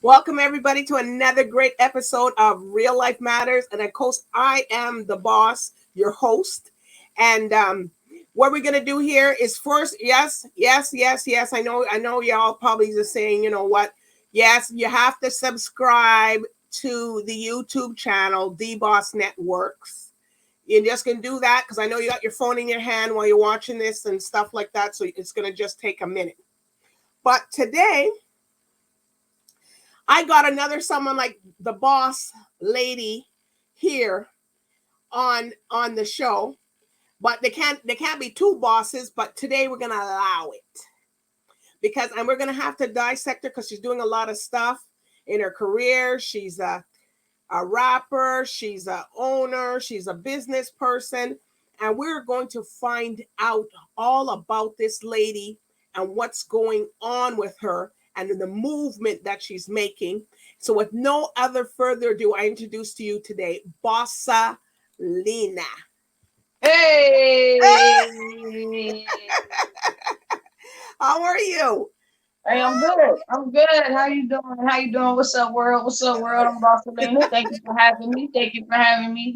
Welcome everybody to another great episode of Real Life Matters. And of course, I am the boss, your host. And what we're gonna do here is first, yes. I know y'all probably just saying, you know what? Yes, you have to subscribe to the YouTube channel, DBoss Networks. You're just gonna do that because I know you got your phone in your hand while you're watching this and stuff like that. So it's gonna just take a minute. But today I got another someone like the boss lady here on the show, but they can't be two bosses. But today we're gonna allow it and we're gonna have to dissect her because she's doing a lot of stuff in her career. She's a rapper, she's a owner, she's a business person, and we're going to find out all about this lady and what's going on with her and the movement that she's making. So with no other further ado, I introduce to you today Bossalena. Hey, How are you? hey, I'm good. I'm good. How you doing? How you doing? What's up, world? What's up, world? I'm Bossalena. Thank you for having me. Thank you for having me.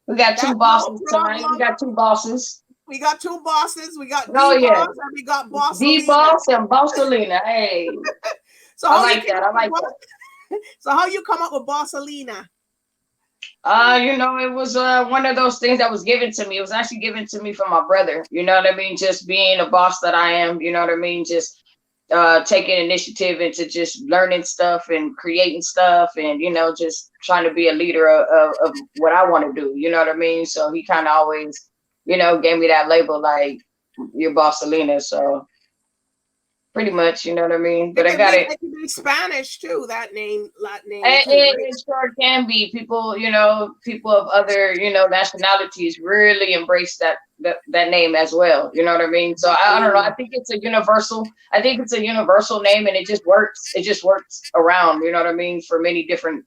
We got two That's no bosses tonight. We problem. got two bosses. We got two bosses. We got Oh D yeah, Boss and we got Bossalena. DBoss and Bossalena. Hey, So I how you like came that. up I with like that. so how you come up with Bossalena? It was one of those things that was given to me. It was actually given to me from my brother. You know what I mean? Just being a boss that I am. You know what I mean? Just taking initiative into just learning stuff and creating stuff and just trying to be a leader of what I want to do, you know what I mean? So he kind of always gave me that label, like, you're boss Selena. So pretty much, you know what I mean, but I got it. It could be Spanish too. That name it, too, it, right? it sure can be. People of other nationalities really embrace that name as well, you know what I mean? So I don't know, Bossalena. I think it's a universal name, and it just works around, you know what I mean, for many different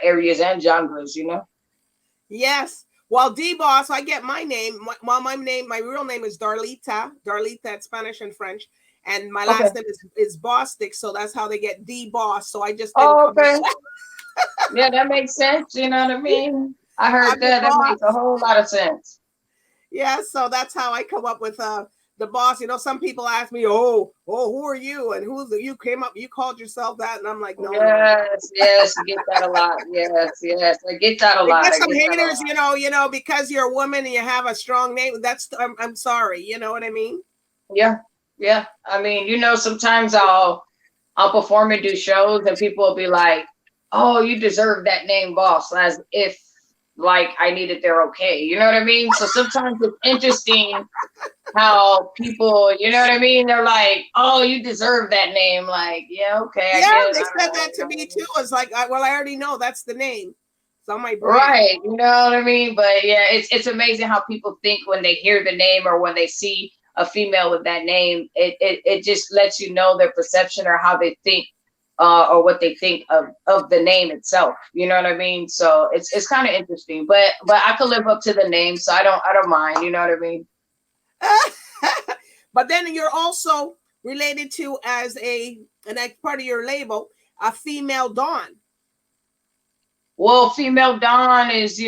areas and genres. Yes. Well, D Boss, I get my name. My real name is Darlita. Darlita, it's Spanish and French, and my Okay. last name is Bostic. So that's how they get D Boss. So I just didn't Oh, come up. okay. Yeah, that makes sense, you know what I mean? I I'm heard the that makes a boss. whole lot of sense. Yeah. So that's how I come up with the boss. You know, some people ask me, "Oh, who are you?" And you came up? You called yourself that? And I'm like, no. Yes, you get that a lot. Yes, I get that a You lot. get I some get that a haters, lot. because you're a woman and you have a strong name. I'm sorry. You know what I mean? Yeah, yeah. I mean, sometimes I'll perform and do shows, and people will be like, "Oh, you deserve that name, boss," as if like I needed their okay. You know what I mean? So sometimes it's interesting how people, you know what I mean? They're like, "Oh, you deserve that name." Like, yeah, okay, I Yeah, get it. they I don't said know. that You to know me what I too. mean? It's like, well, I already know that's the name. It's on my brand. Right, you know what I mean? But yeah, it's amazing how people think when they hear the name or when they see a female with that name. It just lets you know their perception or how they think, or what they think of the name itself. You know what I mean? So it's kind of interesting. But I could live up to the name, so I don't mind. You know what I mean? But then you're also related to and that's part of your label, a female dawn. Well, female Dawn is, I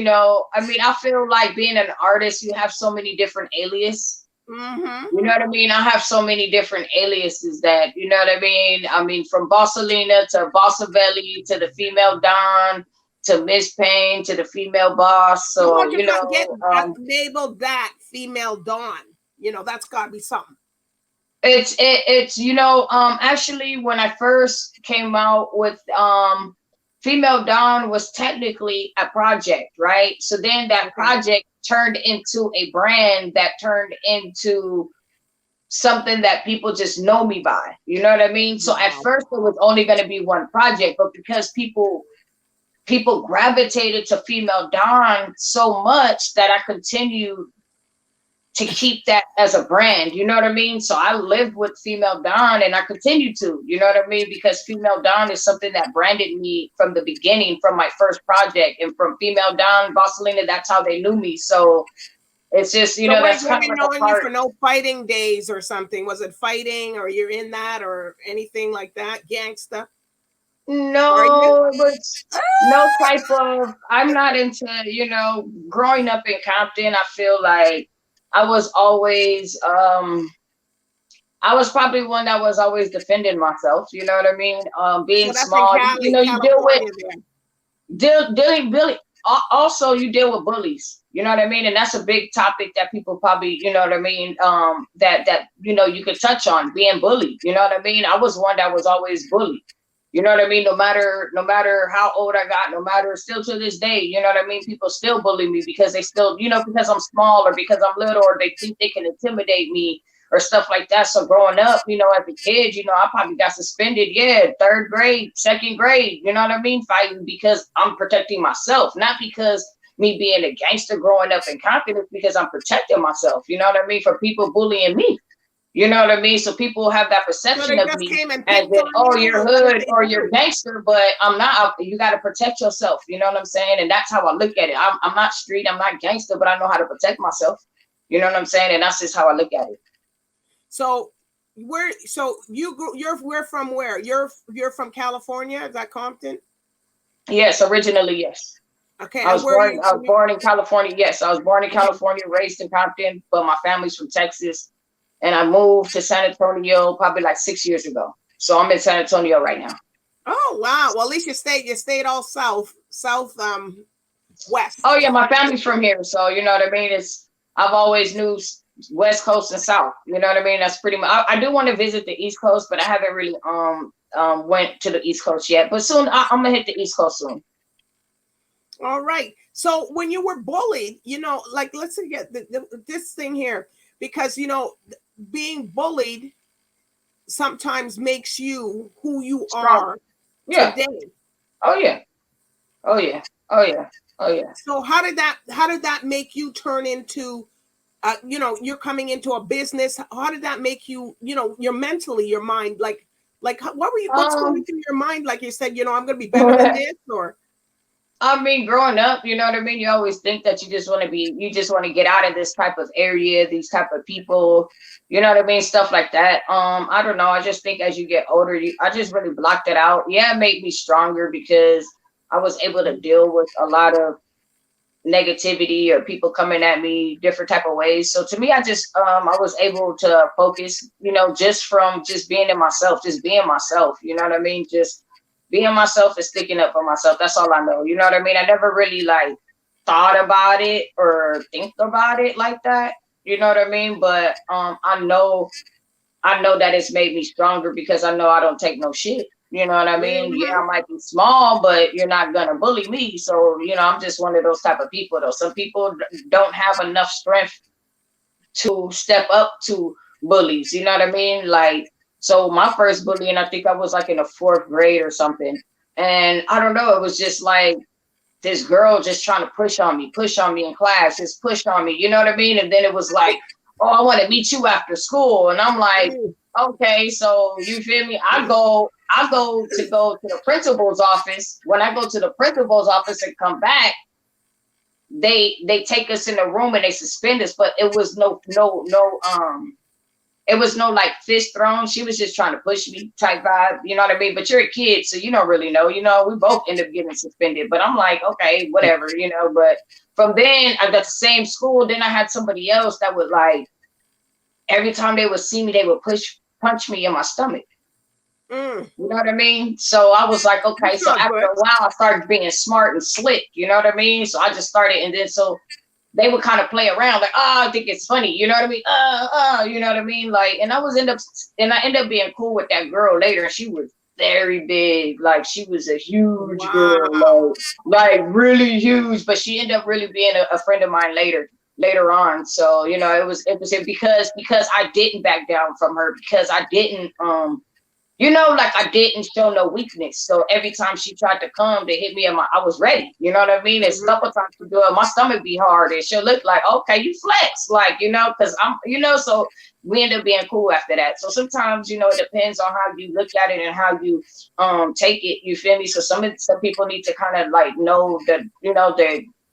mean, I feel like being an artist, you have so many different aliases. Mm-hmm. You know what I mean? I have so many different aliases that, you know what I mean? I mean, from Bossalena to Bossavelli to the female Don to Miss Payne to the female boss. How So, about you not get labeled that female dawn? That's got to be something. actually when I first came out with Female Dawn was technically a project, right? So then that Okay. project turned into a brand that turned into something that people just know me by. You know what I mean? So at Wow. first it was only going to be one project, but because people gravitated to Female Dawn so much that I continued to keep that as a brand, you know what I mean? So I lived with Female Dawn and I continue to, you know what I mean? Because Female Dawn is something that branded me from the beginning, from my first project, and from Female Dawn, Bossalena, that's how they knew me. So it's just, So what that's have kind of been like a knowing you part. for no fighting days or something? Was it fighting or you're in that or anything like that? Gangsta? Are you? No, but no type of. I'm not into, growing up in Compton. I feel like I was always, I was probably one that was always defending myself. You know what I mean? So Being that's in small, Cali, you deal with California there. dealing really. Also, you deal with bullies. You know what I mean? And that's a big topic that people probably, you know what I mean. That you could touch on being bullied. You know what I mean? I was one that was always bullied. You know what I mean? No matter how old I got, no matter still to this day, you know what I mean? People still bully me because they still, because I'm small or because I'm little or they think they can intimidate me or stuff like that. So growing up, as a kid, I probably got suspended, yeah, third grade, second grade, you know what I mean? Fighting because I'm protecting myself, not because me being a gangster growing up in confidence, because I'm protecting myself, you know what I mean? For people bullying me. You know what I mean? So people have that So perception they of just me came and as picked in, on oh, you, you're or what did hood they or you're do? gangster, but I'm not. You got to protect yourself. You know what I'm saying? And that's how I look at it. I'm not street. I'm not gangster, but I know how to protect myself. You know what I'm saying? And that's just how I look at it. So we're from where? You're from California? Is that Compton? Yes, originally, yes. Okay, I and was where are born. you? I was born in California. Yes, I was born in Okay. California, raised in Compton, but my family's from Texas, and I moved to San Antonio probably like 6 years ago. So I'm in San Antonio right now. Oh wow. Well, at least you stayed all south Oh west. yeah, my family's from here, so you know what I mean. I've always knew West Coast and South. You know what I mean. That's pretty much. I do want to visit the East Coast, but I haven't really went to the East Coast yet. But soon I'm gonna hit the East Coast soon. All right. So when you were bullied, like let's get this thing here, because being bullied sometimes makes you who you Stronger. are Yeah. today. Oh yeah. Oh yeah. Oh yeah. Oh yeah. So how did that make you turn into you're coming into a business? How did that make you, your mentally, your mind, like what's going Um. through your mind? Like you said, I'm going to be better than this, or I mean, growing up, you know what I mean? You always think that you just want to get out of this type of area, these type of people, you know what I mean? Stuff like that. I don't know. I just think as you get older, I just really blocked it out. Yeah, it made me stronger because I was able to deal with a lot of negativity or people coming at me different type of ways. So to me, I was able to focus, just from just being in myself, just being myself, you know what I mean? Just being myself and sticking up for myself. That's all I know. You know what I mean? I never really like thought about it or think about it like that. You know what I mean? But I know that it's made me stronger because I know I don't take no shit. You know what I mean? Yeah, I Mhm. might be small, but you're not gonna bully me. So, I'm just one of those type of people though. Some people don't have enough strength to step up to bullies. You know what I mean? Like, so my first bullying, I think I was like in the fourth grade or something. And I don't know, it was just like this girl just trying to push on me in class, just push on me, you know what I mean? And then it was like, oh, I want to meet you after school. And I'm like, Mm. okay, so you feel me? I go to the principal's office. When I go to the principal's office and come back, they take us in a room and they suspend us, but it was no it was no like fist thrown. She was just trying to push me type vibe. You know what I mean? But you're a kid, so you don't really know. We both end up getting suspended. But I'm like, okay, whatever. But from then, I got the same school. Then I had somebody else that would like, every time they would see me, they would punch me in my stomach. Mm. You know what I mean? So I was like, okay. That's So not after good. a while, I started being smart and slick. You know what I mean? So I just started, and then so they would kind of play around like, oh, I think it's funny, you know what I mean? You know what I mean? Like, and I ended up being cool with that girl later. She was very big, like she was a huge Wow. girl, like really huge. But she ended up really being a friend of mine later on. So it was interesting because I didn't back down from her because I didn't like I didn't show no weakness. So every time she tried to come to hit me, I was ready. You know what I mean? It's a Mhm. couple times to do it. My stomach be hard, and she'll look like, okay, you flex, like because I'm, So we end up being cool after that. So sometimes it depends on how you look at it and how you take it. You feel me? So some people need to kind of like know that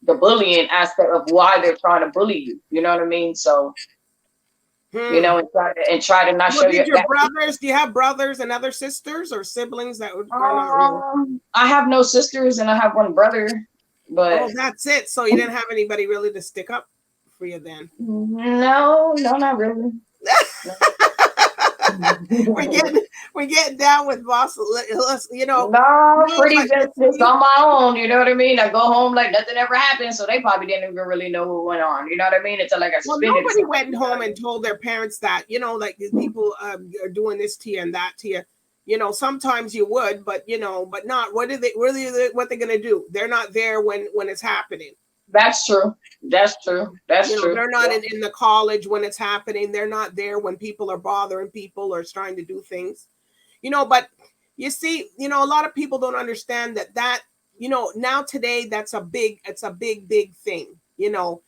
the bullying aspect of why they're trying to bully you. You know what I mean? So you Hmm. know, and try to not Well, show you did your that. brothers? Do you have brothers and other sisters or siblings that are not real? I have no sisters and I have one brother, but Oh, that's it. So you didn't have anybody really to stick up for you then. no, no, not really. we're No. getting we're getting down with boss. You know, No, no, pretty but just, you just see, on my own, you know what I mean? I go home like nothing ever happened, so they probably didn't even really know what went on, you know what I mean? Until I got well, suspended or nobody something. went You know home what I and told their parents that, you know, like these mean? people are doing this to you and that to you. You know, sometimes you would, but you know, but not. What are they? What they're gonna do? They're not there when it's happening. That's true. That's true. You That's know, true. they're not Yeah. in the college when it's happening. They're not there when people are bothering people or trying to do things. You know, but you see, you know, a lot of people don't understand that you know, now today that's a big thing, you know,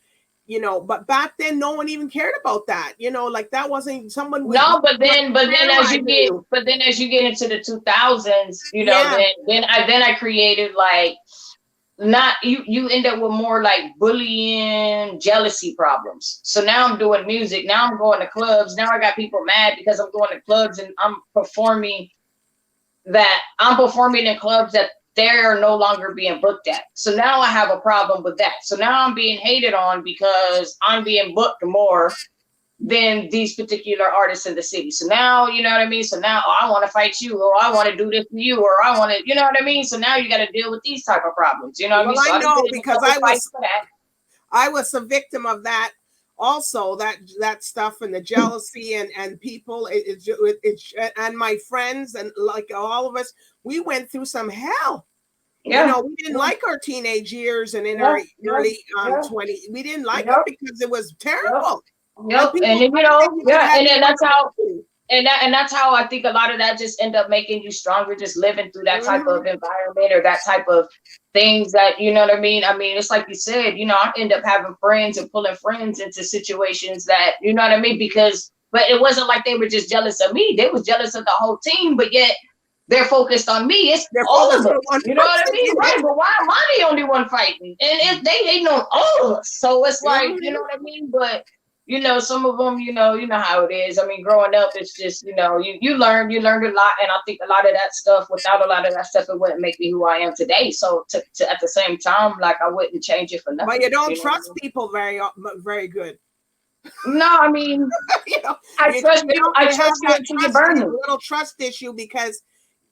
but back then no one even cared about that, you know, like that wasn't someone would No, terrorizing you. but then as you get into the 2000s, you know, Yeah, then I created like not you end up with more like bullying, jealousy problems. So now I'm doing music. Now I'm going to clubs. Now I got people mad because I'm going to clubs and I'm performing in clubs that they're no longer being booked at. So now I have a problem with that. So now I'm being hated on because I'm being booked more than these particular artists in the city. So now, you know what I mean? So now, oh, I want to fight you, or I want to do this to you, or I want to, you know what I mean? So now you got to deal with these type of problems. You know what I well mean? So I I done know been in a because couple fights for that. I was a victim of that also, that stuff and the jealousy and people and my friends and like all of us, we went through some hell. You Yeah. know, we didn't Yeah. like our teenage years and in Yeah. our Yeah. early Yeah. 20s. We didn't like them Yep. because it was Yep. terrible. And Yep. And people then, you thought know, that you could yeah. have And then your that's how own. and that's how I think a lot of that just end up making you stronger, just living through that type Mhm. of environment or that type of things that, you know what I mean? I mean, it's like you said, you know, I end up having friends and pulling friends into situations that, you know what I mean? But it wasn't like they were just jealous of me. They was jealous of the whole team, but yet they're focused on me. It's They're all of focused on us. one You know what I person. mean? Right. But why am I the only one fighting? And if they hating on all of us. So it's like, you know Mhm. what I mean? But you know, some of them, you know how it is. I mean, growing up, it's just, you know, you learned a lot, and I think a lot of that stuff. Without a lot of that stuff, it wouldn't make me who I am today. So, to at the same time, like I wouldn't change it for But nothing. you don't You know what trust people very good. I mean? No, I mean, You know, I trust you you. don't I you have trust you that until you burn me. little trust issue because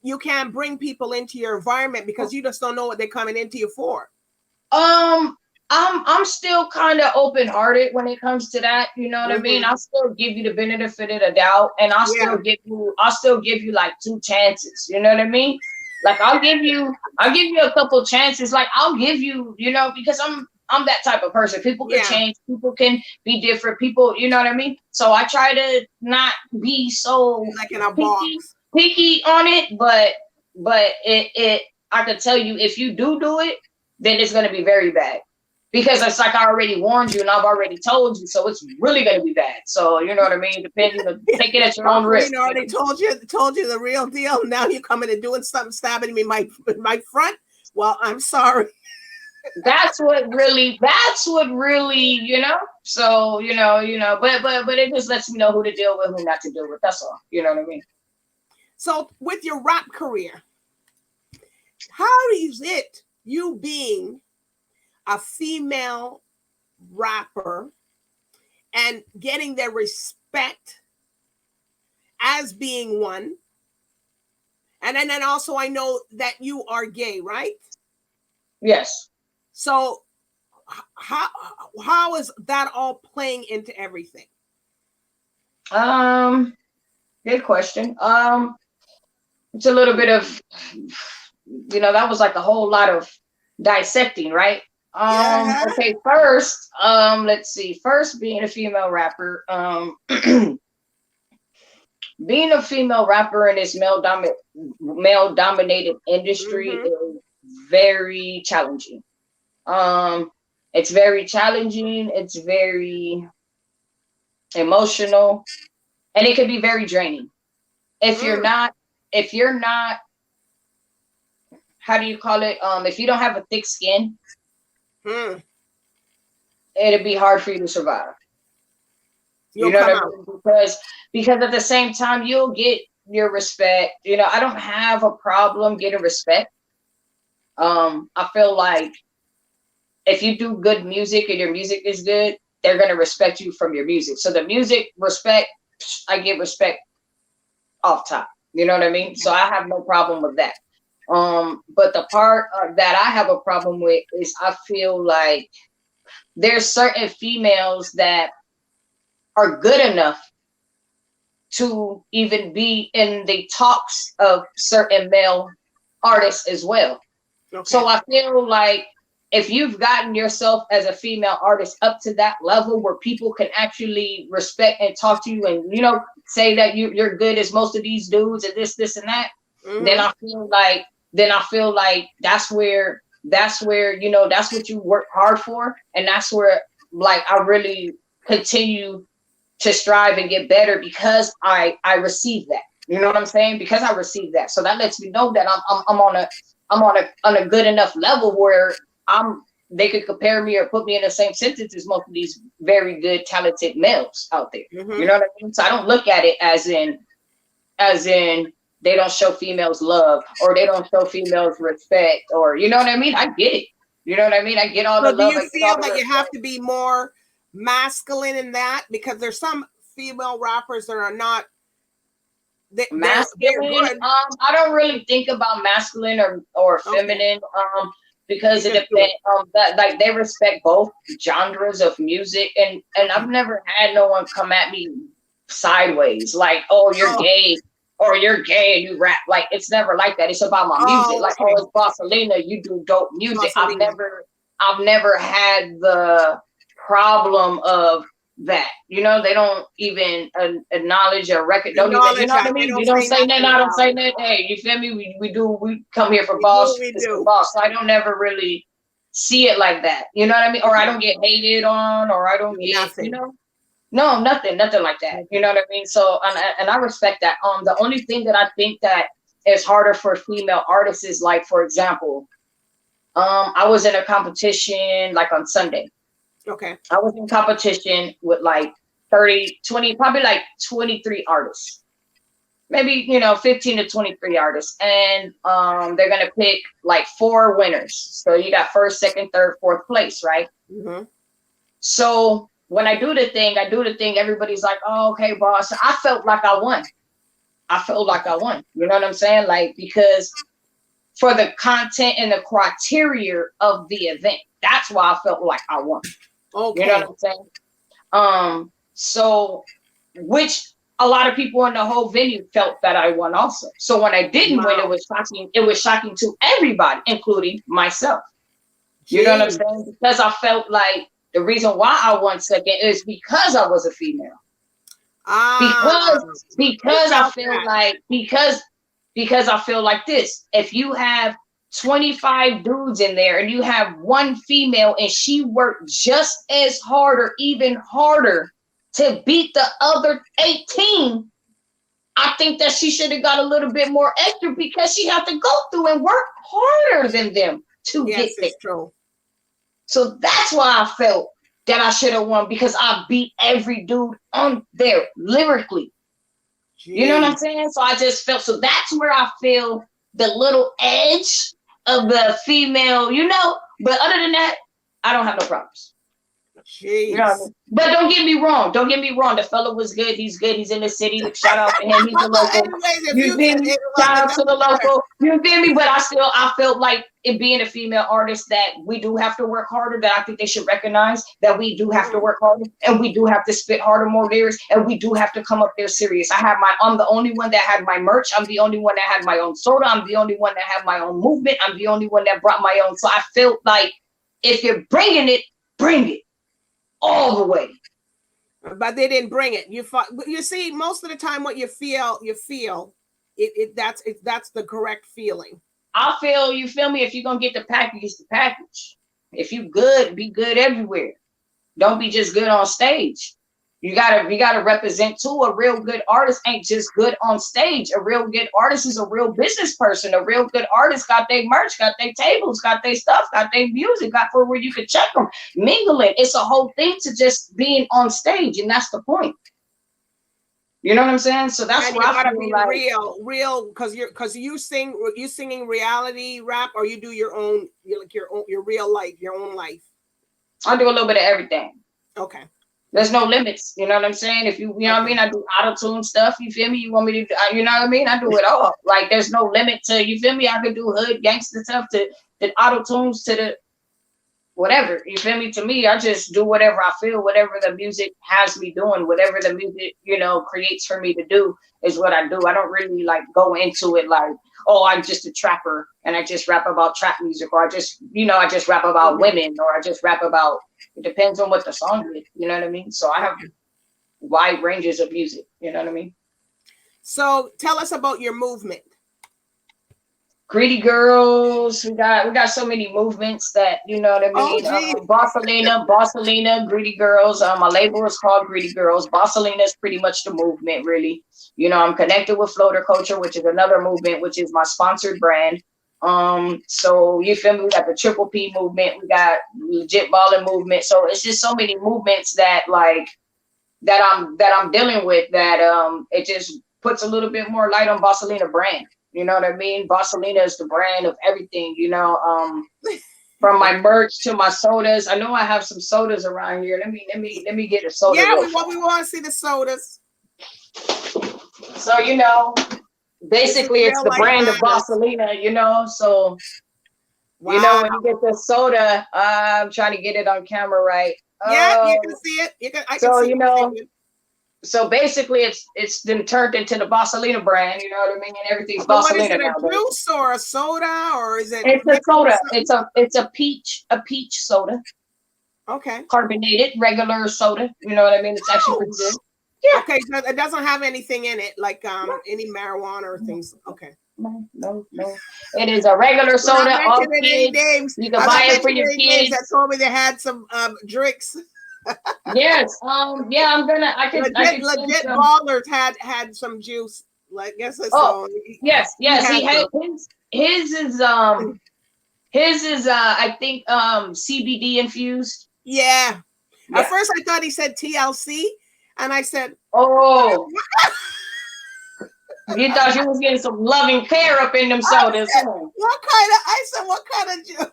you can't bring people into your environment because you just don't know what they're coming into you for. Um, I'm still kind of open hearted when it comes to that. You know what I mean? Hmm. I'll still give you the benefit of the doubt, and Yeah, I'll still give you like two chances. You know what I mean? Like I'll give you a couple chances. Like I'll give you, you know, because I'm that type of person. People could yeah, change. People can be different. People, you know what I mean? So I try to not be so like in a picky, box. picky on it, but it I could tell you if you do it, then it's gonna be very bad. Because it's like I already warned you and I've already told you, so it's really gonna be bad. So you know what I mean? Depend, you know, take it at your own risk. Bossalena already told you the real deal. Now you're coming and doing something, stabbing me my front. Well, I'm sorry. That's what really, you know. So, but it just lets me know who to deal with, who not to deal with. That's all. You know what I mean? So with your rap career, how is it you being a female rapper and getting their respect as being one? And then also I know that you are gay, right? Yes. So how how is that all playing into everything? Um, Good question. It's a little bit of, that was like a whole lot of dissecting, right? Yeah. Okay, first, let's see. First, being a female rapper, being a female rapper in this male dominated industry Mm-hmm. is very challenging. Um, it's very challenging. It's very emotional, and it can be very draining if you're Mm. not if you're not how do you call it? If you don't have a thick skin, Mm. it'd be hard for you to survive. You You'll know come what I out. mean? Because at the same time, you'll get your respect. You know, I don't have a problem getting respect. I feel like if you do good music and your music is good, they're gonna respect you from your music. So the music respect, I give respect off top. You know what I mean? So I have no problem with that. But the part that I have a problem with is I feel like there's certain females that are good enough to even be in the talks of certain male artists as well. Okay. So I feel like if you've gotten yourself as a female artist up to that level where people can actually respect and talk to you and, you know, say that you're good as most of these dudes and this and that, then I feel like that's where, you know, that's what you work hard for. And that's where like I really continue to strive and get better because I receive that. You know what I'm saying? Because I receive that. So that lets me know that I'm on a good enough level where they could compare me or put me in the same sentence as most of these very good, talented males out there. You know what I mean? So I don't look at it as in they don't show females love or they don't show females respect or, you know what I mean? I get it. You know what I mean? I get all the love. Do you feel that you have to be more masculine in that? Because there's some female rappers that are not masculine. I don't really think about masculine or feminine. Because it depends. That like they respect both genres of music, and I've never had no one come at me sideways like, oh, you're gay. Or you're gay and you rap. Like it's never like that. It's about my music. Like, oh, it's Bossalena, you do dope music. I've never had the problem of that. You know, they don't even acknowledge or record. Don't even, you know what I mean? You don't say nothing. I don't say nothing. Hey, you feel me? We come here for boss. It's for boss. So I don't never really see it like that. You know what I mean? Or I don't get hated on, or I don't get nothing. You know. No, nothing like that. You know what I mean? So, and I respect that. The only thing that I think that is harder for female artists is like, for example, I was in a competition like on Sunday. Okay. I was in competition with like 30, 20, probably like 23 artists. Maybe, 15 to 23 artists. And they're going to pick like 4 winners. So you got first, second, third, fourth place, right? Mm-hmm. So when I do the thing, everybody's like, oh, okay, boss. I felt like I won. You know what I'm saying? Like, because for the content and the criteria of the event, that's why I felt like I won. Okay. You know what I'm saying? So, which a lot of people in the whole venue felt that I won also. So when I didn't win, it was shocking. It was shocking to everybody, including myself. You know what I'm saying? Because I felt like the reason why I won second is because I was a female. Because I feel like this. If you have 25 dudes in there and you have one female and she worked just as hard or even harder to beat the other 18, I think that she should have got a little bit more extra because she had to go through and work harder than them to get there. True. So that's why I felt that I should have won, because I beat every dude on there lyrically. Jeez. You know what I'm saying? So I just felt, so that's where I feel the little edge of the female, but other than that, I don't have no problems. Jeez. You know what I mean? But don't get me wrong. The fella was good. He's good. He's in the city. Shout out to him. He's a local. You feel me? Shout out to the local. You feel me? But I felt like it being a female artist that we do have to work harder. That I think they should recognize that we do have to work harder, and we do have to spit harder, more lyrics, and we do have to come up there serious. I'm the only one that had my merch. I'm the only one that had my own soda. I'm the only one that had my own movement. I'm the only one that brought my own. So I felt like if you're bringing it, bring it all the way. But they didn't bring it. You see, most of the time, what you feel. That's the correct feeling. You feel me? If you're gonna get the package, it's the package. If you good, be good everywhere. Don't be just good on stage. You gotta represent too. A real good artist ain't just good on stage. A real good artist is a real business person. A real good artist got their merch, got their tables, got their stuff, got their music, got for where you can check them, mingling. It's a whole thing to just being on stage, and that's the point. You know what I'm saying? So that's and what you I gotta feel be like. real, because you singing reality rap, or you do your own, your real life, your own life. I do a little bit of everything. Okay. There's no limits. You know what I'm saying? If you know what I mean, I do auto tune stuff. You feel me? You want me to, you know what I mean? I do it all. Like there's no limit to, you feel me? I could do hood gangster stuff to the auto tunes to the whatever. You feel me? To me, I just do whatever I feel, whatever the music has me doing, whatever the music, creates for me to do is what I do. I don't really like go into it like, oh, I'm just a trapper and I just rap about trap music, or I just rap about women, or I just rap about, it depends on what the song is, you know what I mean? So I have wide ranges of music, you know what I mean? So tell us about your movement. Greedy Girls, we got so many movements that, you know what I mean? Bossalena, Greedy Girls. My label is called Greedy Girls. Bossalena is pretty much the movement, really. I'm connected with Floater Culture, which is another movement, which is my sponsored brand. So you feel me? We got the Triple P movement, we got Legit Ballin' movement. So it's just so many movements that I'm dealing with that it just puts a little bit more light on Bossalena brand. You know what I mean? Bossalena is the brand of everything, from my merch to my sodas. I know I have some sodas around here. Let me get a soda. Yeah, we want to see the sodas. So, basically it's the brand of Bossalena, so wow. when you get the soda, I'm trying to get it on camera right. Yeah, you can see it. I can see it. So basically, it's then turned into the Bossalena brand. You know what I mean? And everything's Bossalena. What is it? A juice or a soda, or is it? It's a soda. It's a peach soda. Okay. Carbonated, regular soda. You know what I mean? It's actually pretty good. Yeah. Okay, so it doesn't have anything in it, like any marijuana or things. Okay. No. It is a regular soda. All kids. You can buy it for your kids. That told me they had some drinks. Yes. Yeah, I can legit Ballers had some juice. Like, guess it's yes. He had his is I think CBD infused. Yeah. At first I thought he said TLC, and I said, oh. You thought you was getting some loving care up in them sodas. What kind of juice?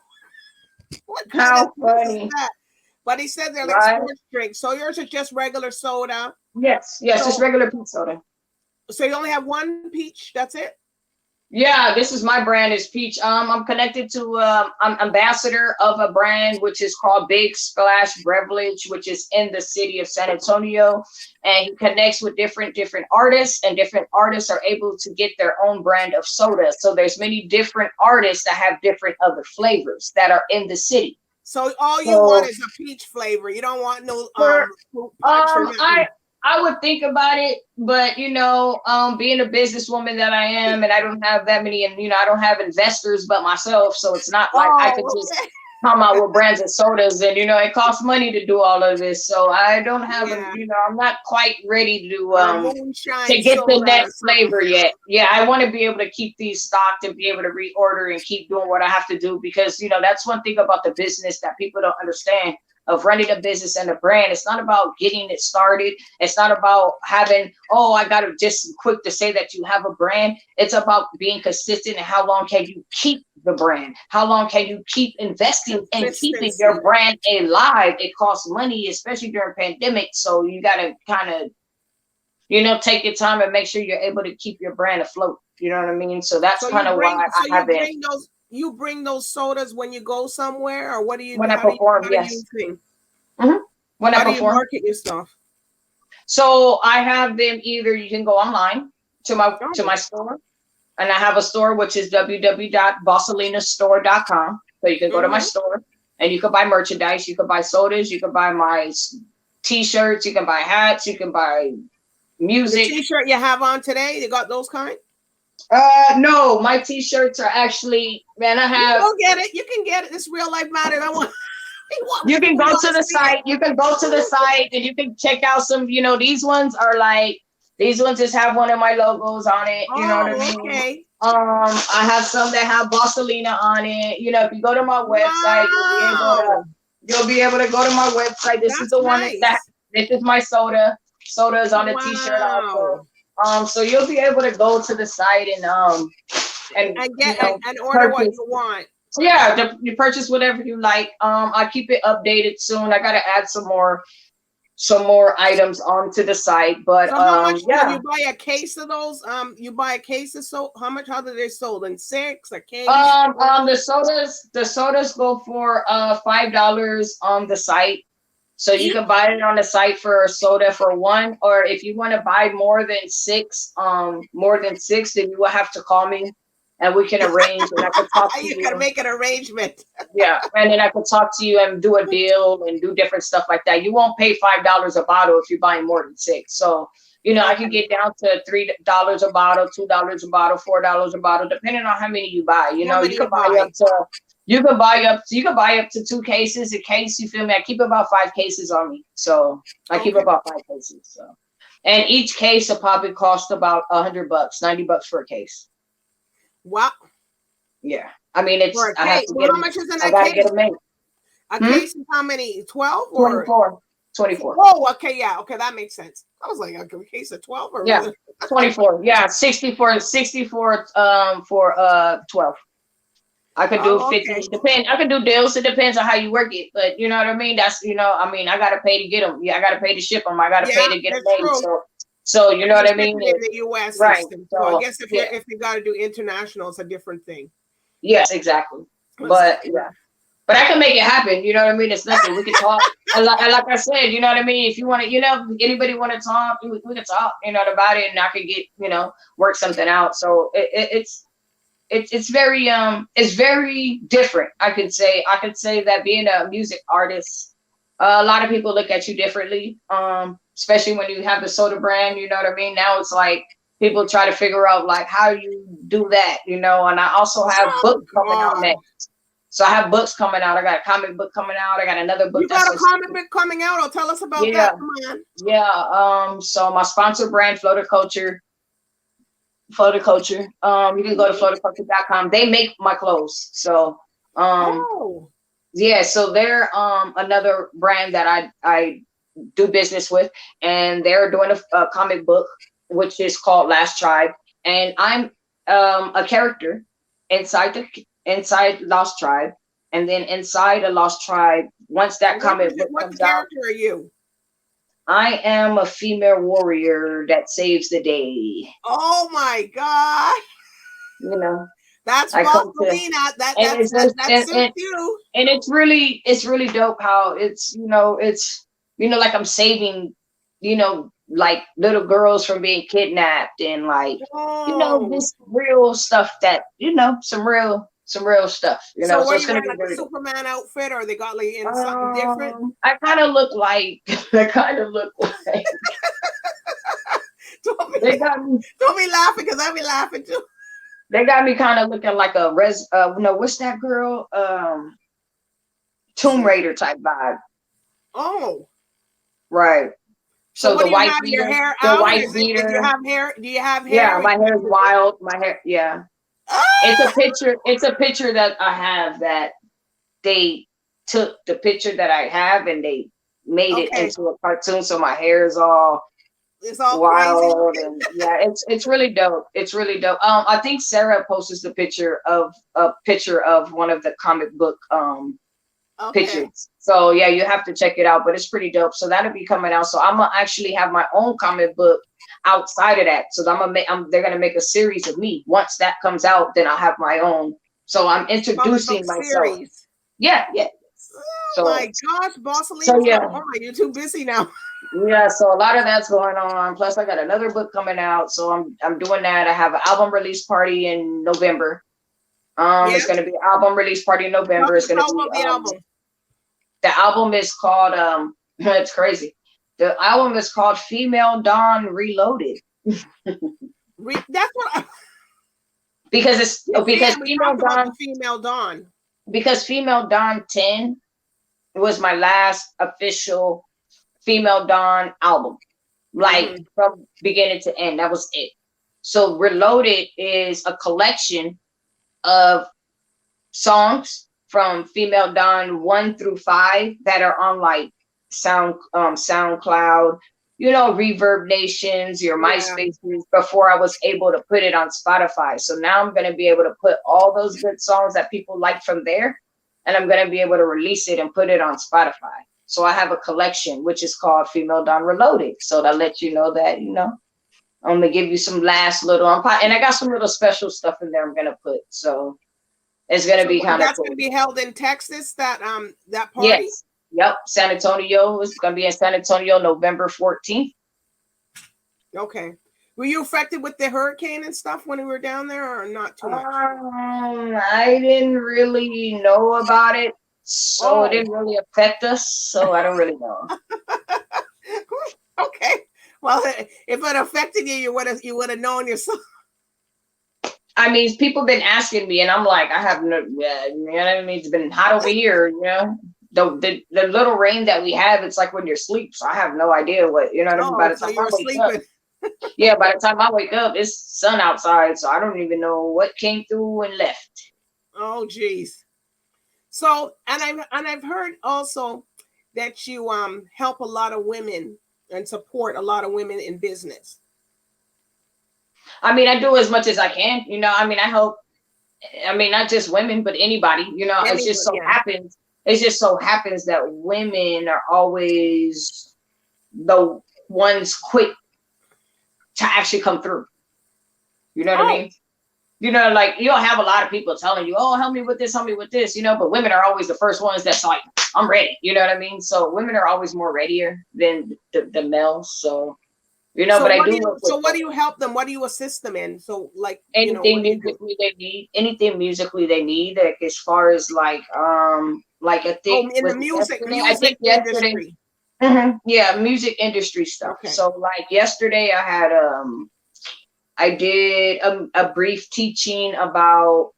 What kind How of funny. Is that? But he said they're like sports drinks. So yours is just regular soda. Yes, just regular peach soda. So you only have one peach? That's it? Yeah, this is my brand is peach. I'm connected to I'm ambassador of a brand which is called Big Splash Beverage, which is in the city of San Antonio, and he connects with different artists, and different artists are able to get their own brand of soda. So there's many different artists that have different other flavors that are in the city. So all you want is a peach flavor. You don't want no fruit punch or nothing. I would think about it, but being a businesswoman that I am, and I don't have that many, and I don't have investors but myself, so it's not like I could just come out with brands of sodas, and it costs money to do all of this. So I don't have I'm not quite ready to get the next flavor yet. Yeah, I want to be able to keep these stocked and be able to reorder and keep doing what I have to do, because that's one thing about the business that people don't understand of running a business and a brand. It's not about getting it started. It's not about having, I got to just quick to say that you have a brand. It's about being consistent, and how long can you keep the brand? How long can you keep investing and keeping your brand alive? It costs money, especially during pandemic. So you got to kind of, take your time and make sure you're able to keep your brand afloat. You know what I mean? So that's kind of why I have it. You bring those sodas when you go somewhere, or what do you? When I perform, yes. When I perform, do you market your stuff? So I have them either. You can go online to my store, and I have a store which is www.bossalenastore.com. So you can go to my store, and you can buy merchandise. You can buy sodas. You can buy my T-shirts. You can buy hats. You can buy music. The T-shirt you have on today, you got those kind? No, my T-shirts are actually, man, I have. Go get it. You can get it. This Real Life Matters. You can We go want to to the see it. site. You can go to the site and you can check out some, these ones are like, these ones just have one of my logos on it. You know what I Oh, mean? okay. I have some that have Bossalena on it. If you go to my website, Wow. you'll be able to go to my website. This is That's the one that nice. this is my soda. Soda is on the t-shirt also. Wow. So you'll be able to go to the site and And get and order what purchase. you want. So yeah, you purchase whatever you like. I keep it updated soon. I gotta add some more items onto the site. But So how much when yeah. you buy a case of those? You buy a case of so how much? How do they sold in 6 a case? The sodas go for $5 on the site. So you can buy it on the site for a soda for one, or if you want to buy more than six, then you will have to call me and we can arrange and I can talk to You you. gotta make an arrangement. Yeah, and then I could talk to you and do a deal and do different stuff like that. You won't pay $5 a bottle if you're buying more than six. So, I can get down to $3 a bottle, $2 a bottle, $4 a bottle, depending on how many you buy. You can buy up to 2 cases a case. You feel me? I keep about 5 cases on me, so I keep about 5 cases. So, and each case will probably cost about $100, $90 for a case. Wow. Yeah. I mean, it's For a I have case. to Well, get how them. much is in I a gotta case? get them made. A case is how many? 12 or 24. Oh, okay, yeah, okay, that makes sense. I was like, a case of 12 or Yeah, 24. Yeah, 64 for 12. I could do 50. okay. I could do deals. It depends on how you work it, but you know what I mean. That's I gotta pay to get them. Yeah, I gotta pay to ship them. I gotta pay to get them That's made. true. So you know what I mean. In the U.S. Right. So I guess if you got to do international, it's a different thing. Yes, exactly. But yeah. But I can make it happen. You know what I mean? It's nothing. We can talk. And like I said, you know what I mean? If you want to, anybody want to talk, we can talk, about it, and I could get, work something out. So it's very different. I could say that being a music artist, a lot of people look at you differently. Especially when you have the soda brand, you know what I mean? Now it's like people try to figure out like how you do that, and I also have books coming out next. So I have books coming out. I got a comic book coming out. I got another book. You got a comic book coming out? Oh, tell us about that. Come on. Yeah. So my sponsor brand, Floaterculture. You can go to floaterculture.com. They make my clothes. So yeah, so they're another brand that I do business with, and they're doing a comic book which is called Last Tribe, and I'm a character inside Lost Tribe, and then inside a Lost Tribe, once that comic book comes out. What character are you? I am a female warrior that saves the day. Oh my God! That's Bossalena. That suits you. And it's really dope how it's like I'm saving like little girls from being kidnapped and like this real stuff that some real stuff. So it's gonna be like a Superman outfit, or they got like in something different? I kind of look like. Don't be laughing, because I'll be laughing too. They got me kind of looking like a what's that girl? Tomb Raider type vibe. Oh, right. So the white beater, your hair the out? white beater. Do you have hair? Do you have hair? Yeah, my hair is wild. My hair, yeah. It's a picture. It's a picture that I have that they took the picture that I have and they made it into a cartoon. So my hair is all wild crazy. And yeah, it's really dope. It's really dope. I think Sarah posted the picture of one of the comic book pictures. So yeah, you have to check it out, but it's pretty dope. So that'll be coming out. So I'm gonna actually have my own comic book outside of that. So they're gonna make a series of me. Once that comes out, then I'll have my own. So I'm introducing myself. Series. Yeah. Oh my gosh, Bossalena. So yeah, you're too busy now. Yeah, so a lot of that's going on. Plus, I got another book coming out, so I'm doing that. I have an album release party in November. It's going to be an album release party in November. It's going to be the album. The album is called it's crazy. The album is called Female Dawn Reloaded. That's what. Because Female Dawn. Female Dawn. Because Female Dawn 10 was my last official Female Dawn album, like Mm-hmm. from beginning to end. That was it. So Reloaded is a collection of songs from Female Dawn 1 through 5 that are on like SoundCloud, Reverb Nations, your Yeah. MySpaces, before I was able to put it on Spotify. So now I'm gonna be able to put all those good songs that people like from there, and I'm gonna be able to release it and put it on Spotify. So I have a collection which is called Female Dawn Reloaded. So to let you know that, I'm gonna give you some last little, and I got some little special stuff in there I'm gonna put. So it's gonna So be kind of that's going cool. to be held in Texas. That party. Yes. Yep. San Antonio is gonna be in San Antonio November 14th. Okay. Were you affected with the hurricane and stuff when we were down there, or not too much? I didn't really know about it, so it Oh. didn't really affect us. So I don't really know. Okay. Well, if it affected you, you would have known yourself. I mean, people been asking me, and I'm like, I have no, you know what I mean? It's been hot over here, The little rain that we have, it's like when you're asleep. So I have no idea what, what I mean? By Oh, the so time you I were wake up, sleeping. yeah, by the time I wake up, it's sun outside. So I don't even know what came through and left. Oh, geez. So, and I've heard also that you help a lot of women and support a lot of women in business. I mean, I do as much as I can, I mean, not just women, but anybody, Anybody, yeah. It just so happens that women are always the ones quick to actually come through. You know what I mean? Like you don't have a lot of people telling you, oh, help me with this, but women are always the first ones that's like, I'm ready. You know what I mean? So women are always more readier than the males. So, So but I what do do you work with so what do you help them? What do you assist them in? So like, anything what do you do? musically they need, like as far as like I Oh, think in the was music yesterday. I think yesterday. industry. Yeah, music industry stuff. Okay. So like yesterday I did a brief teaching about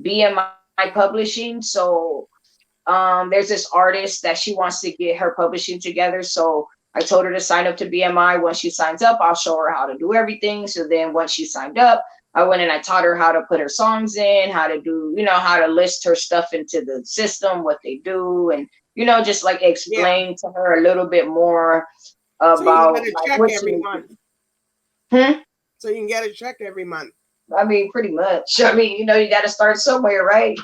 BMI publishing. So there's this artist that she wants to get her publishing together. So I told her to sign up to BMI. Once she signs up, I'll show her how to do everything. So then once she signed up, I went and I taught her how to put her songs in, how to do, how to list her stuff into the system, what they do, and just like Yeah. explain to her a little bit more So you can about get a like check what she every needs to month. do. Hmm? So you can get a check every month. I mean, pretty much. I mean, you got to start somewhere, right?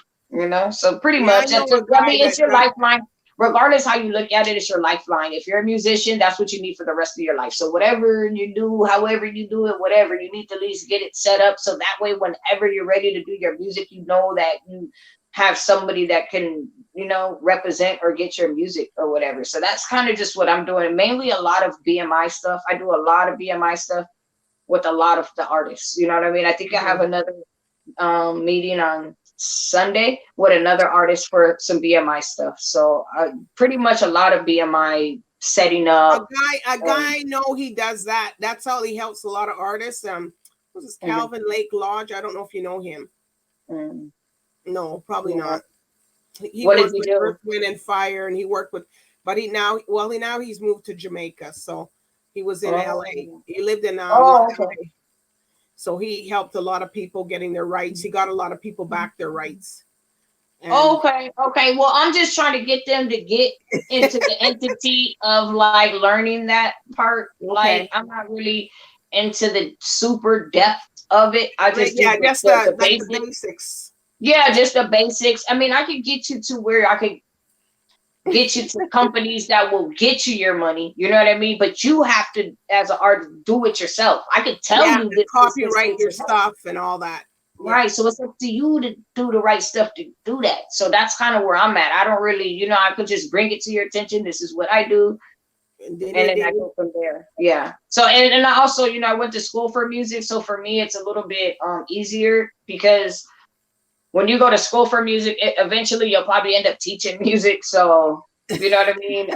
So pretty Yeah, I much. know That's a I guy mean, it's that your lifeline. Regardless how you look at it, it's your lifeline. If you're a musician, that's what you need for the rest of your life. So whatever you do, however you do it, whatever, you need to at least get it set up. So that way, whenever you're ready to do your music, you know that you have somebody that can, represent or get your music or whatever. So that's kind of just what I'm doing. Mainly a lot of BMI stuff. I do a lot of BMI stuff with a lot of the artists. You know what I mean? I think I have Mhm. another meeting on Sunday with another artist for some BMI stuff. So pretty much a lot of BMI setting up. A guy I know he does that. That's how he helps a lot of artists. What's this Mhm, Calvin Lake Lodge? I don't know if you know him. mhm. No, probably Yeah. not. He What does worked he with do? Earth, Wind and Fire, and he worked with, but now he's moved to Jamaica. So he was in LA. Oh, He lived in okay. LA. So he helped a lot of people getting their rights. He got a lot of people back their rights. And Okay. Okay. Well, I'm just trying to get them to get into the entity of like learning that part. Like, okay, I'm not really into the super depth of it. I but just do yeah, just the like the basics. basics. Yeah, just the basics. I mean, I could get you to where I could get you to companies that will get you your money. You know what I mean? But you have to, as an artist, do it yourself. I could tell Yeah, you and this copyright your will help. stuff and all that. Yeah. Right. So it's up to you to do the right stuff to do that. So that's kind of where I'm at. I don't really, I could just bring it to your attention. This is what I do. And then And you then I do. go from there. Yeah. So, and I also, I went to school for music. So for me, it's a little bit easier because when you go to school for music, eventually you'll probably end up teaching music. So, you know what I mean?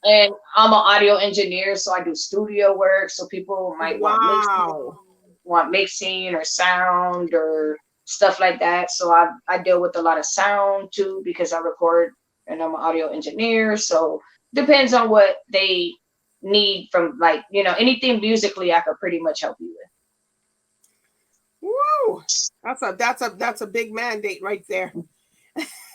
And I'm an audio engineer, so I do studio work. So people might Wow. want mixing or sound or stuff like that. So I deal with a lot of sound too because I record and I'm an audio engineer. So depends on what they need from, like, anything musically I could pretty much help you Woo! That's a big mandate right there.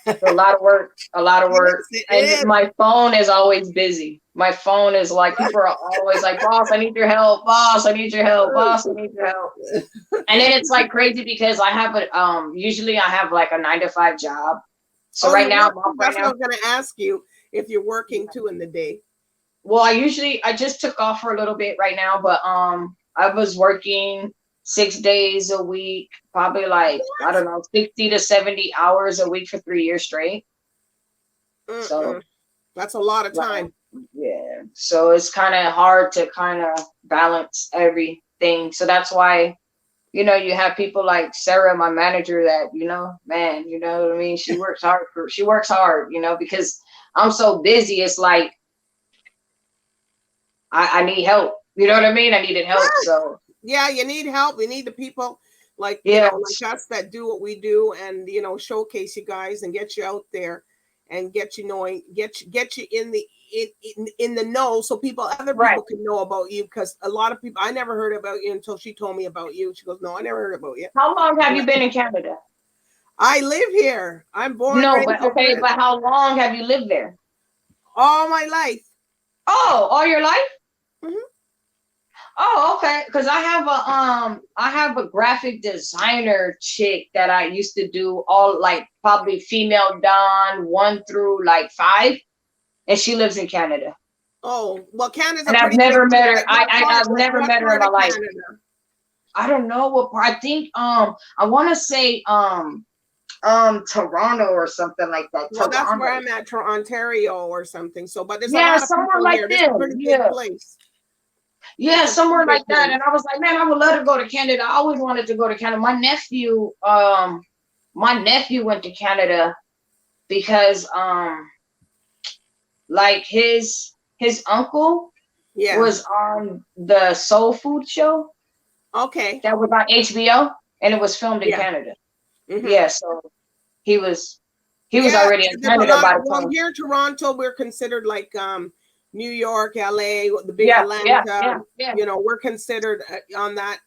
with. A lot of work, a lot of work. Yes, it And is. my phone is always busy. My phone is like, people are always like, boss, I need your help. Boss, I need your help. Boss, I need your help. And then it's like crazy because I have usually I have like a 9 to 5 job. So right now, I'm off right that's what I now. was going to ask you, if you're working too in the day. Well, I just took off for a little bit right now, but I was working 6 days a week, probably like, I don't know, 60 to 70 hours a week for 3 years straight. So that's a lot of time. Yeah. So it's kind of hard to kind of balance everything. So that's why, you have people like Sarah, my manager, that, man, you know what I mean? She works hard, because I'm so busy. It's like, I need help. You know what I mean? I needed help. So yeah, you need help. We need the people like yeah, like us that do what we do, and showcase you guys and get you out there and get you knowing, get you in the know, so other people can know about you, because a lot of people, I never heard about you until she told me about you. She goes, no, I never heard about you. How long have you been in Canada? I live here. I'm born. No, but okay, but how long have you lived there? All my life. Oh, all your life? Mm-hmm. Oh, okay. Because I have a graphic designer chick that I used to do all, like, probably female Don 1 through like 5, and she lives in Canada. Oh, well, Canada's. And I've never met her. I've never met her in my life. I don't know what part. I think I want to say Toronto or something like that. Well, Toronto. that's where I'm at, Ontario or something. So, but there's a yeah, lot of somewhere people like here. this. This is a pretty big place. Yeah, somewhere like that. And I was like, man, I would love to go to Canada. I always wanted to go to Canada. My nephew went to Canada because like his uncle was on the Soul Food show. Okay. That was on HBO, and it was filmed in Canada. Mm-hmm. Yeah, so he was already in Canada by the time. Here in Toronto, we're considered like New York, LA, the big Atlanta. We're considered on that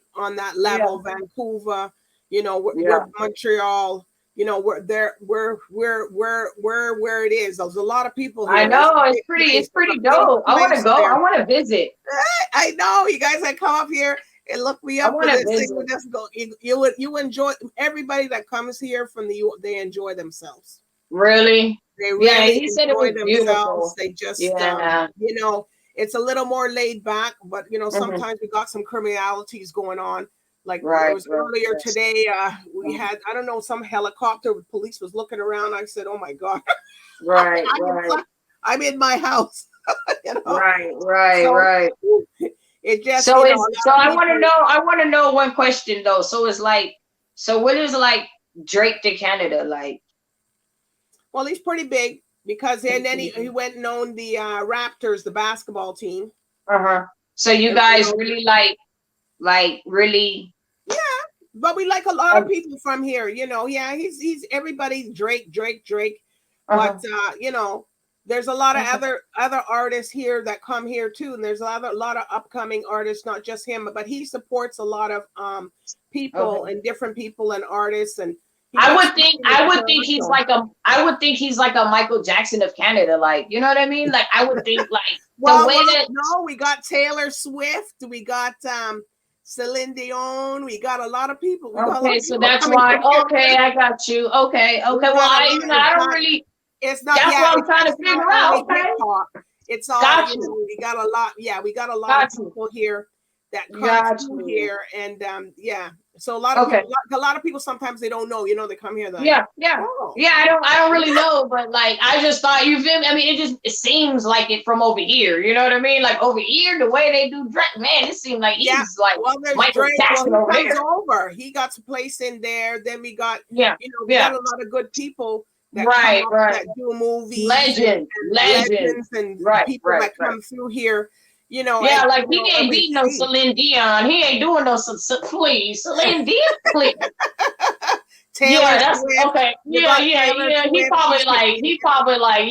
level. Yeah. Vancouver, we're Montreal. We're there. We're where it is. There's a lot of people here. I know, it's pretty dope. I want to go. I want to visit. I know, you guys that come up here and look me up for this thing. We just go. You enjoy. Everybody that comes here they enjoy themselves. Really? They really he said it was beautiful. They just, it's a little more laid back, but sometimes we got some criminalities going on. Like it was earlier today, we had, I don't know, some helicopter with police was looking around. I said, "Oh my God!" Right. I'm in my house. Right. It just so I want to know one question though. So it's like, so what is like Drake to Canada like? Well, he's pretty big because then he went and owned the Raptors, the basketball team. So you guys really really. Yeah, but we like a lot of people from here. Yeah, he's everybody Drake. But there's a lot of other artists here that come here too, and there's a lot of upcoming artists, not just him, but he supports a lot of people and different people and artists. And I would think he's like a Michael Jackson of Canada, like, you know what I mean? Like, I would think like we got Taylor Swift, we got Celine Dion, we got a lot of people. So that's why. Okay, I got you. Okay. Well, I don't really. It's not. That's what I'm trying to figure out. Okay. It's all. We got a lot. Yeah, we got a lot of people here that come through here, and so a lot of people sometimes they don't know. They come here. Like, I don't really know, but like I just thought, you feel me? I mean, it seems like it from over here. You know what I mean? Like over here, the way they do Drake, man, it seems like he's like Michael Jackson over here. He got some place in there. Then we got we got a lot of good people. That that do movies, legends, and people that come through here, like he ain't beating no Celine Dion. He ain't doing no please, Celine Dion, please. Taylor Yeah, that's Swift. okay. You Yeah, got yeah, Taylor yeah. He Swift. probably She's like, Canadian.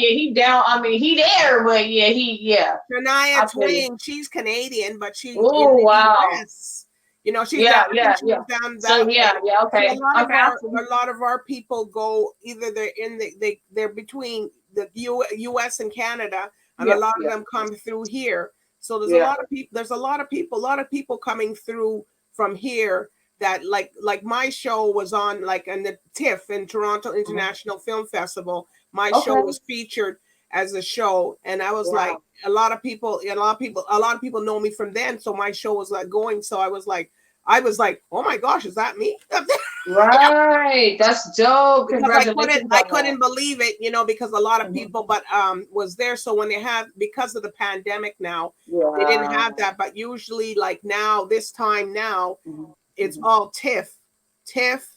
yeah, he down. I mean, he there, but yeah, Shania I feel you. Twain, she's Canadian, but she in Oh, the wow. US. You know, she's Yeah, down. I think yeah, she yeah. was down So that yeah, way. yeah, So okay. Okay, I feel you. a lot of our people go either they're in they're between the US and Canada, and a Yeah, lot of yeah, them come through here. So yeah. there's a lot of people coming through from here that like my show was on like in the TIFF in Toronto Mhm. International Film Festival. My show Okay. was featured as a show, and I was like, Wow. a lot of people know me from then. So my show was like going. So I was like, oh my gosh, is that me up there? Right. That's dope. Because Congratulations I on couldn't believe it, you know, because a lot of that. Mhm. people but was there. So when they have, because of the pandemic now, they didn't Yeah. have that. But usually like now, this time now, Mhm. it's Mhm. all TIFF,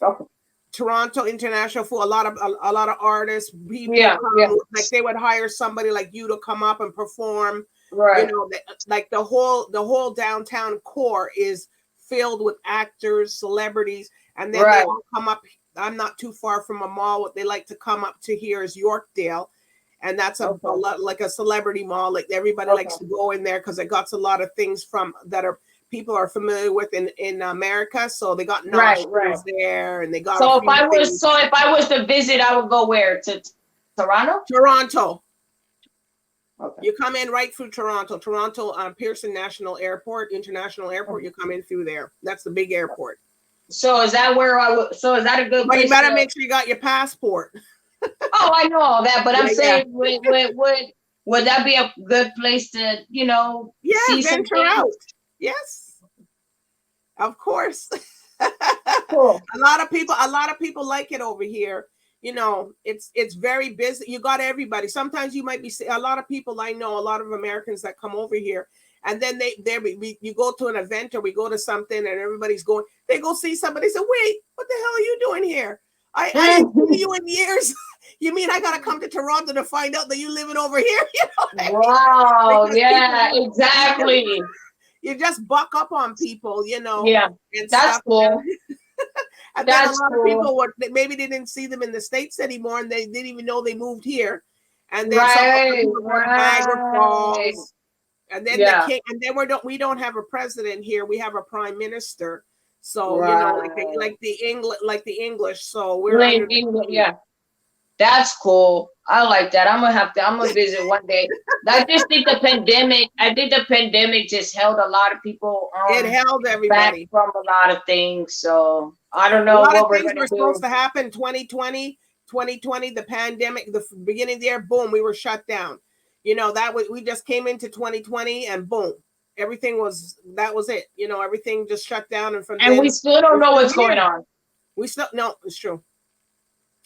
Okay. Toronto International for a lot of artists, people Yeah, yeah. come, like they would hire somebody like you to come up and perform. You Right, know, like the whole downtown core is filled with actors, celebrities, and then they right. all come up. I'm not too far from a mall. What they like to come up to here is Yorkdale, and that's a Okay. lot like a celebrity mall. Like everybody likes Okay. to go in there because it got a lot of things from that are people are familiar with in America. So they got Right, right. nachos there, and they got a So few things. if I was to visit, I would go where? To Toronto? Toronto. Okay. You come in right through Toronto. Toronto Pearson National Airport, International Airport. Okay. You come in through there. That's the big airport. So is that where I would? So is that a good But you place better to? make sure you got your passport. Oh, I know all that, but I'm Yeah, yeah, saying, would that be a good place to, yeah. see some Venture out. things? Yes, of course. Cool. A lot of people like it over here. You know, it's very busy. You got everybody. Sometimes you might be a lot of people I know, a lot of Americans that come over here, and then you go to an event or we go to something and everybody's going. They go see somebody. Say, wait, what the hell are you doing here? I ain't seen you in years. You mean I gotta come to Toronto to find out that you living over here? You know what I mean? Wow. Because Yeah. you just Exactly. you just buck up on people, you know, Yeah. and That's stuff. cool. And then a That's lot of cool. people were maybe they didn't see them in the States anymore and they didn't even know they moved here. And then some other Right. people go to Niagara Right. Falls. And then the Yeah. king, and then we don't have a president here. We have a prime minister. So, you know, Right. like the English. So we're under Lynn the England. king. Yeah. That's cool. I like that. I'm gonna visit one day. I think the pandemic just held a lot of people It held back everybody. from a lot of things. So I don't A know lot of what we're things gonna were supposed do. to happen 2020, the pandemic, the beginning of the year, boom, we were shut down. You know, we just came into 2020 and boom, that was it. You know, everything just shut down. And from And we then still don't we're know still what's going here. on. We still, no, it's true.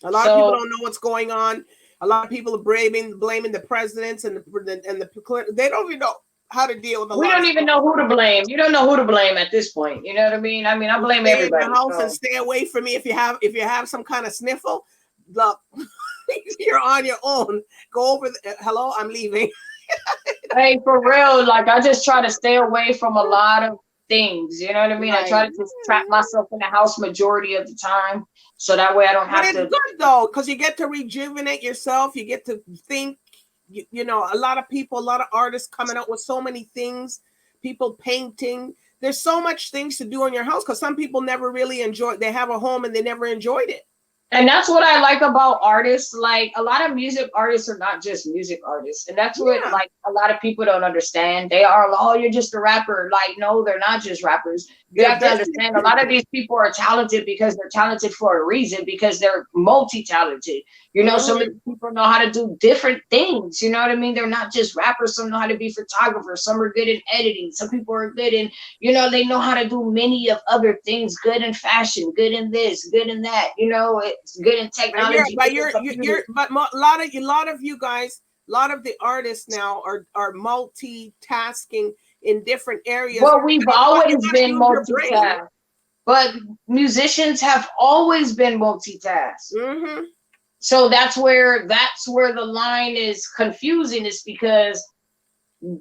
A lot of people So don't know what's going on. A lot of people are blaming the presidents they don't even know how to deal with a we lot don't of even stuff. know who to blame. You don't know who to blame at this point. You know what I mean? I mean, I You blame stay in your everybody. house and So stay away from me if you have some kind of sniffle. Look, you're on your own. Go over. Hello, I'm leaving. hey, for real, like I just try to stay away from a lot of things. You know what I mean? I Right. try to just trap myself in the house majority of the time, so that way I don't But have it's to. good though, because you get to rejuvenate yourself. You get to think. You know, a lot of people, a lot of artists coming out with so many things. People painting. There's so much things to do in your house because some people never really enjoy. They have a home and they never enjoyed it. And that's what I like about artists. Like a lot of music artists are not just music artists. And that's what Yeah. like a lot of people don't understand. They are, oh, you're just a rapper. Like, no, they're not just rappers. You They're have to business understand a lot of people. these people are talented because they're talented for a reason, because they're multi-talented. You know, some of Mhm. these people know how to do different things. You know what I mean? They're not just rappers. Some know how to be photographers. Some are good in editing. Some people are good in, they know how to do many of other things, good in fashion, good in this, good in that, it's good in But technology, good in you're computers. but a lot of you guys, a lot of the artists now are multitasking in different areas. Well, we've But you always got to been use your brain. multitask, but musicians have always been multitask. Hmm. So that's where the line is confusing, is because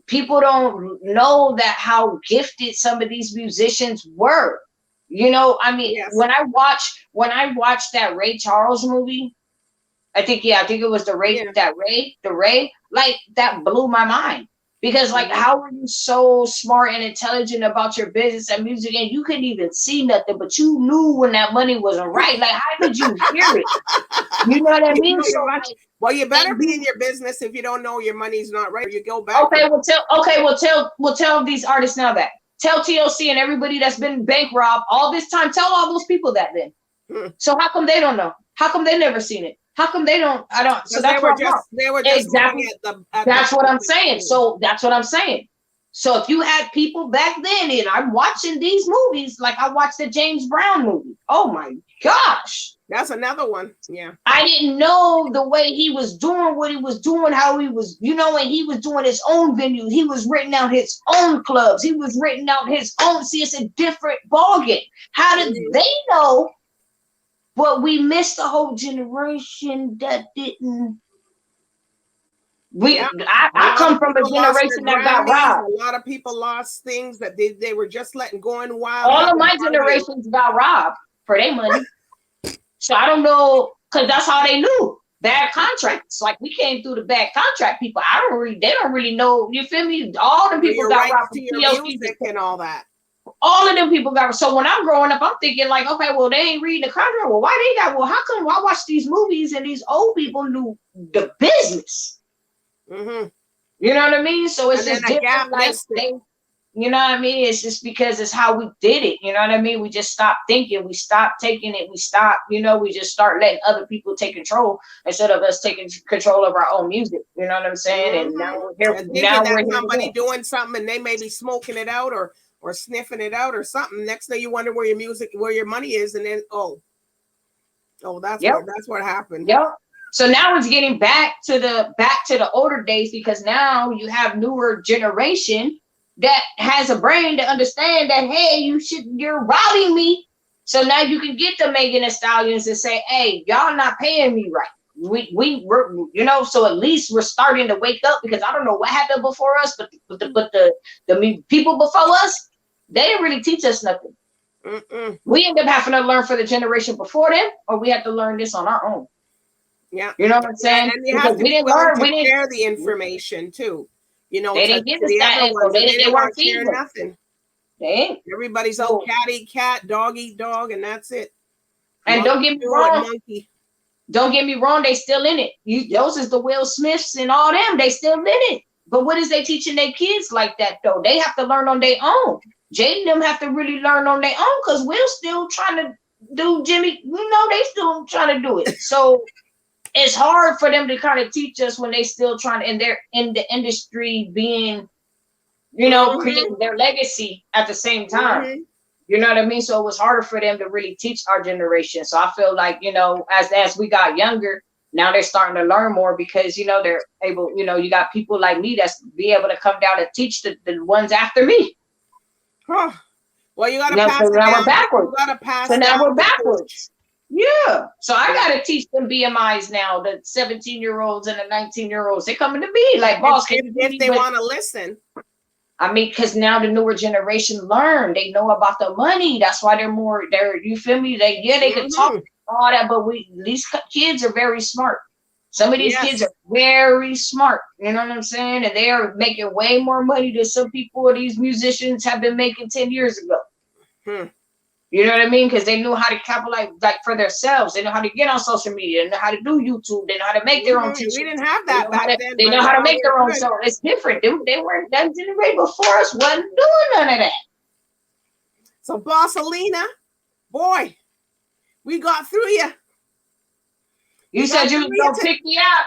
people don't know that how gifted some of these musicians were. You know, I mean, Yes. when I watched that Ray Charles movie, I think it was the Ray, like that blew my mind. Because like, Mhm. how are you so smart and intelligent about your business and music, and you couldn't even see nothing, but you knew when that money wasn't right? Like, how did you hear it? You know what I You mean? know So your money. like, Well, you better and be in you, your business if you don't know your money's not right. You go bankrupt. we'll tell these artists now that. Tell TLC and everybody that's been bank robbed all this time. Tell all those people that then. Hmm. So how come they don't know? How come they never seen it? How come they don't? I don't. So Because they that's were what I'm just on. they were just looking Exactly. at the That's what I'm business. saying. So that's what I'm saying. So if you had people back then, and I'm watching these movies, like I watched the James Brown movie. Oh my gosh. That's another one. Yeah. I didn't know the way he was doing what he was doing, how he was, you know, when he was doing his own venues, he was renting out his own clubs, he was renting out his own. See, it's a different ballgame. How did Mhm. they know? But we missed a whole generation that didn't. Yeah. A I lot come of from a people lost their generation that got Grammys. robbed. A lot of people lost things that they were just letting go in wild, All of having my partying. generations got robbed for their money. So I don't know, because that's how they knew. Bad contracts. Like, we came through the bad contract people. They don't really know. You feel me? All the For people your got rights robbed to from your PLCs. music and all that. All of them people got. So when I'm growing up, I'm thinking like, okay, well, they ain't reading the contract. Well, why they got? Well, how come I watch these movies and these old people knew the business? Mm-hmm. You know what I mean? So it's And then just a gap different. Like missed it. they, you know what I mean? It's just because it's how we did it. You know what I mean? We just stopped thinking. We stopped taking it. We stopped, we just start letting other people take control instead of us taking control of our own music. You know what I'm saying? And now Mm-hmm. we're here. And thinking Now that we're here somebody again. doing something and they may be smoking it out or sniffing it out or something. Next thing you wonder where your money is, and then that's Yep. what happened. Yep. So now it's getting back to the older days, because now you have newer generation that has a brain to understand that, hey, you're robbing me. So now you can get the Megan Thee Stallions and say, hey, y'all not paying me right. We're so at least we're starting to wake up, because I don't know what happened before us, but the people before us, they didn't really teach us nothing. Mm-mm. We end up having to learn for the generation before them, or we have to learn this on our own. Yeah. You know what I'm Yeah, saying? and you have Because to we be didn't willing learn. to We didn't. share the information too. They To didn't give us the that other info. ones, and they They didn't weren't want to share feeding us. nothing. They ain't. Everybody's So, cat eat cat, dog eat dog, and that's it. and Monkey don't get me do what wrong. monkey. Don't get me wrong. They still in it. Those is the Will Smiths and all them. They still in it. But what is they teaching their kids like that though? They have to learn on their own. Jay and them have to really learn on their own, because Will's still trying to do Jimmy. They still trying to do it. So it's hard for them to kind of teach us when they still trying, and they're in the industry being, Mm-hmm. creating their legacy at the same time. Mm-hmm. You know what I mean? So it was harder for them to really teach our generation. So I feel like, as we got younger, now they're starting to learn more, because, they're able, you got people like me that's be able to come down and teach the ones after me. Huh. Well, you got to pass So it now down. we're backwards. You got to pass So now down we're the torch. backwards. Yeah. So I got to teach them BMIs now, the 17-year-olds and the 19-year-olds. They're coming to me like, boss, can you do If they want to listen. I mean, because now the newer generation learn, they know about the money. That's why you feel me? They can talk all that, but these kids are very smart. Some of these kids are very smart. You know what I'm saying? And they are making way more money than some people, these musicians, have been making 10 years ago. Hmm. You know what I mean? Because they knew how to capitalize like for themselves. They know how to get on social media. They know how to do YouTube. They know how to make their own t-shirts. We didn't have that back then. They know how to make their own. So it's different. They weren't, that generation before us wasn't doing none of that. So Bossalena, boy, we got through you. You said you was gonna pick me up.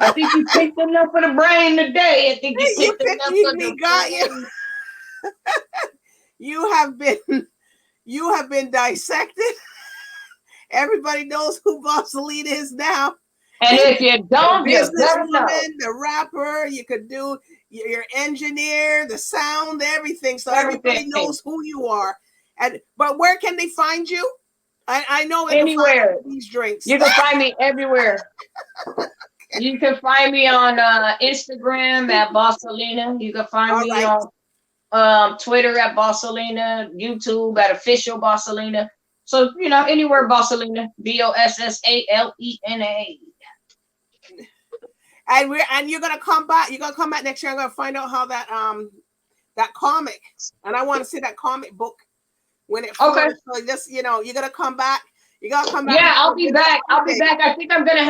I think you picked enough for the brain today. I think you picked enough for the brain. You have been dissected. Everybody knows who Bossalena is now. And if you don't, the businesswoman, the rapper, you could do your engineer, the sound, everything. So everybody knows who you are. But where can they find you? I know anywhere. These drinks. You can find me everywhere. You can find me on Instagram at Bossalena. You can find me on Twitter at Bossalena, YouTube at official Bossalena. So, anywhere Bossalena, Bossalena. And you're gonna come back. You're gonna come back next year. I'm gonna find out how that comic, and I want to see that comic book when it Okay. so just you're gonna come back. You gotta come back. Yeah, I'll be back. I'll be back. I think I'm gonna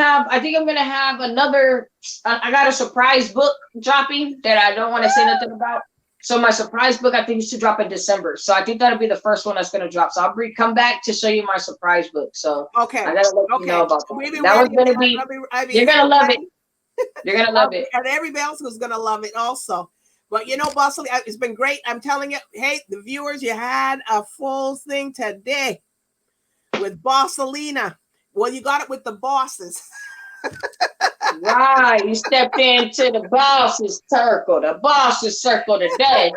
have another. I got a surprise book dropping that I don't want to say nothing about. So my surprise book, I think, is to drop in December. So I think that'll be the first one that's gonna drop. So I'll come back to show you my surprise book. So okay, I gotta let you know about that. That was gonna be. You're gonna love it. You're gonna love it, and everybody else was gonna love it also. But Bossalena, it's been great. I'm telling you, hey, the viewers, you had a full thing today with Bossalena. Well, you got it with the bosses. Right. You stepped into the boss's circle today.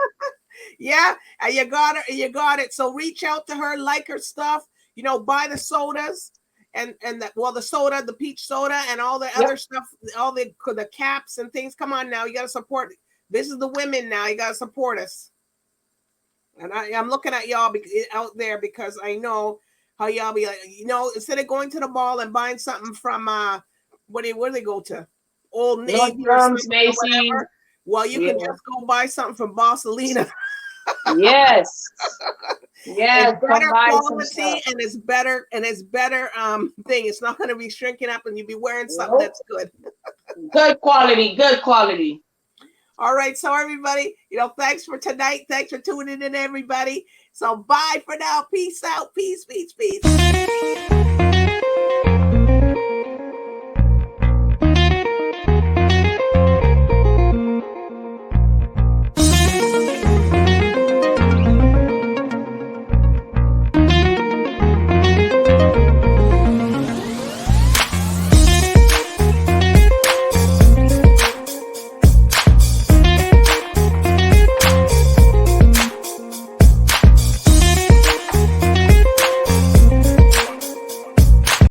Yeah, and you got it. You got it. So reach out to her, like her stuff. Buy the sodas and the soda, the peach soda, and all the other stuff, all the caps and things. Come on now, you got to support. This is the women now. You got to support us. And I'm looking at y'all out there because I know how y'all be like, instead of going to the mall and buying something from where do they go to? Old Navy or whatever. Well, you can just go buy something from Bossalena. Yes. Yes. It's better quality and it's better thing. It's not going to be shrinking up and you'll be wearing something that's good. Good quality. Good quality. All right, so everybody, thanks for tonight. Thanks for tuning in, everybody. So bye for now. Peace out. Peace, peace, peace.